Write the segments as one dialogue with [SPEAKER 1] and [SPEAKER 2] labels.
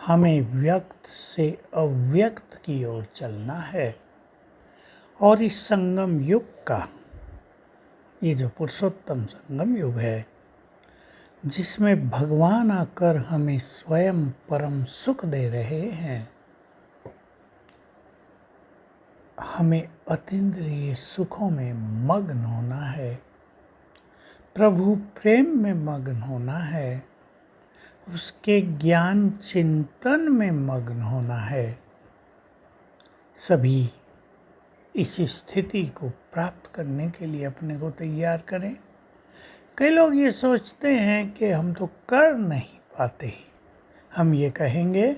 [SPEAKER 1] हमें व्यक्त से अव्यक्त की ओर चलना है। और इस संगम युग का, ये जो पुरुषोत्तम संगम युग है, जिसमें भगवान आकर हमें स्वयं परम सुख दे रहे हैं, हमें अतीन्द्रिय सुखों में मग्न होना है, प्रभु प्रेम में मग्न होना है, उसके ज्ञान चिंतन में मग्न होना है। सभी इस स्थिति को प्राप्त करने के लिए अपने को तैयार करें। कई लोग ये सोचते हैं कि हम तो कर नहीं पाते। हम ये कहेंगे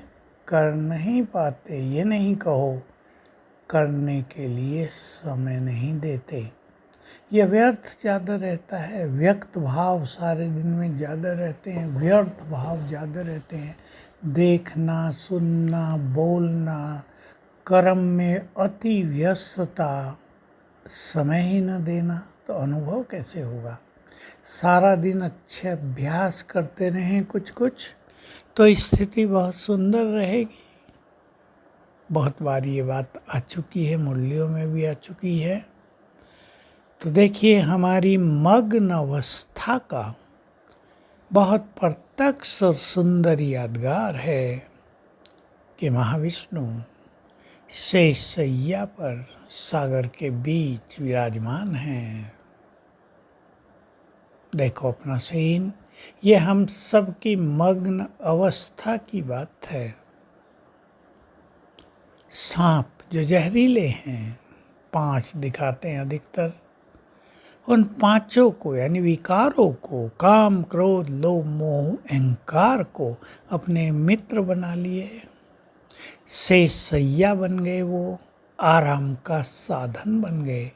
[SPEAKER 1] कर नहीं पाते, ये नहीं कहो करने के लिए समय नहीं देते। यह व्यर्थ ज़्यादा रहता है, व्यक्त भाव सारे दिन में ज़्यादा रहते हैं, व्यर्थ भाव ज़्यादा रहते हैं। देखना, सुनना, बोलना, कर्म में अति व्यस्तता, समय ही न देना, तो अनुभव कैसे होगा। सारा दिन अच्छे अभ्यास करते रहें कुछ कुछ, तो स्थिति बहुत सुंदर रहेगी। बहुत बार ये बात आ चुकी है, मुरलियों में भी आ चुकी है। तो देखिए, हमारी मग्न अवस्था का बहुत प्रत्यक्ष और सुंदर यादगार है कि महाविष्णु शेषशय्या पर सागर के बीच विराजमान हैं। देखो अपना सीन, ये हम सब की मग्न अवस्था की बात है। सांप जो जहरीले हैं, 5 दिखाते हैं अधिकतर, उन 5 को यानी विकारों को, काम, क्रोध, लोभ, मोह, अहंकार को अपने मित्र बना लिए। शेषशय्या बन गए, वो आराम का साधन बन गए।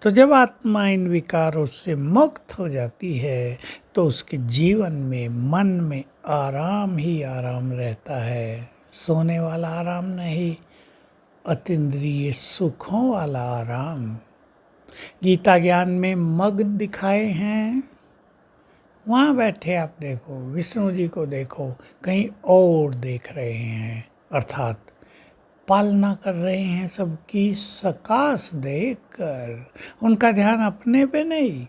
[SPEAKER 1] तो जब आत्मा इन विकारों से मुक्त हो जाती है तो उसके जीवन में, मन में आराम ही आराम रहता है। सोने वाला आराम नहीं, अतीन्द्रिय सुखों वाला आराम। गीता ज्ञान में मग्न दिखाए हैं, वहाँ बैठे आप देखो, विष्णु जी को देखो, कहीं और देख रहे हैं, अर्थात पालना कर रहे हैं सबकी सकाश देखकर। उनका ध्यान अपने पे नहीं,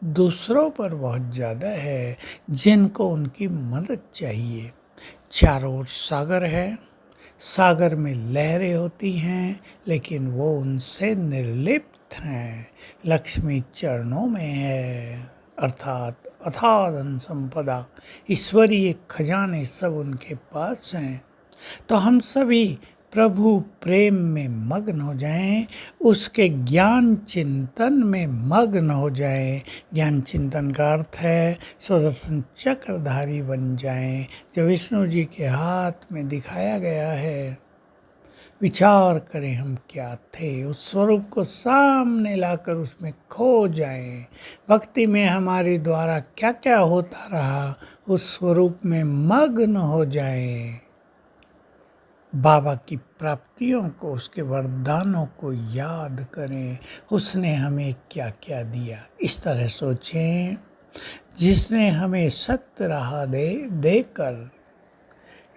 [SPEAKER 1] दूसरों पर बहुत ज़्यादा है, जिनको उनकी मदद चाहिए। चारों ओर सागर है, सागर में लहरें होती हैं, लेकिन वो उनसे निर्लिप्त हैं। लक्ष्मी चरणों में है, अर्थात अथाह धन संपदा, ईश्वरीय खजाने सब उनके पास हैं। तो हम सभी प्रभु प्रेम में मग्न हो जाएं, उसके ज्ञान चिंतन में मग्न हो जाएं। ज्ञान चिंतन का अर्थ है सुदर्शन चक्रधारी बन जाएं, जो विष्णु जी के हाथ में दिखाया गया है। विचार करें हम क्या थे, उस स्वरूप को सामने लाकर उसमें खो जाएं। भक्ति में हमारे द्वारा क्या क्या होता रहा, उस स्वरूप में मग्न हो जाएं। बाबा की प्राप्तियों को, उसके वरदानों को याद करें, उसने हमें क्या क्या दिया। इस तरह सोचें, जिसने हमें सत्य राह देकर,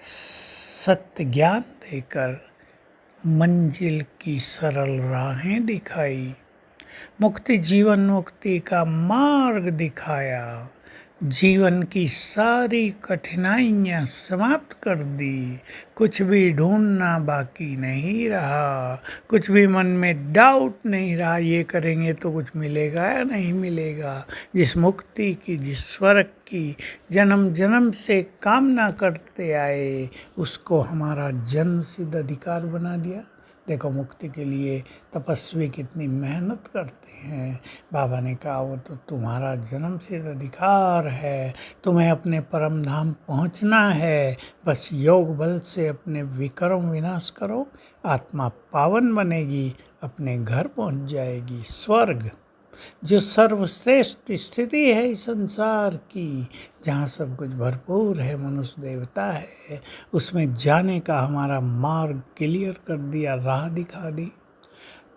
[SPEAKER 1] सत्य ज्ञान देकर मंजिल की सरल राहें दिखाई, मुक्ति जीवन मुक्ति का मार्ग दिखाया, जीवन की सारी कठिनाइयाँ समाप्त कर दी, कुछ भी ढूंढना बाकी नहीं रहा, कुछ भी मन में डाउट नहीं रहा ये करेंगे तो कुछ मिलेगा या नहीं मिलेगा। जिस मुक्ति की, जिस स्वर्ग की जन्म जन्म से कामना करते आए, उसको हमारा जन्म सिद्ध अधिकार बना दिया। देखो, मुक्ति के लिए तपस्वी कितनी मेहनत करते हैं। बाबा ने कहा वो तो तुम्हारा जन्म सिद्ध अधिकार है, तुम्हें अपने परम धाम पहुंचना है, बस योग बल से अपने विकर्म विनाश करो, आत्मा पावन बनेगी, अपने घर पहुंच जाएगी। स्वर्ग जो सर्वश्रेष्ठ स्थिति है इस संसार की, जहाँ सब कुछ भरपूर है, मनुष्य देवता है, उसमें जाने का हमारा मार्ग क्लियर कर दिया, राह दिखा दी।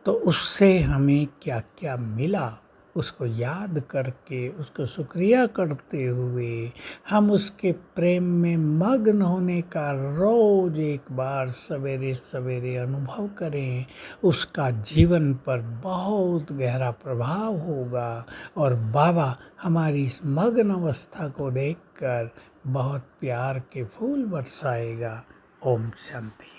[SPEAKER 1] तो उससे हमें क्या क्या मिला, उसको याद करके, उसको शुक्रिया करते हुए हम उसके प्रेम में मग्न होने का रोज एक बार सवेरे सवेरे अनुभव करें, उसका जीवन पर बहुत गहरा प्रभाव होगा और बाबा हमारी इस मग्न अवस्था को देखकर बहुत प्यार के फूल बरसाएगा। ओम शांति।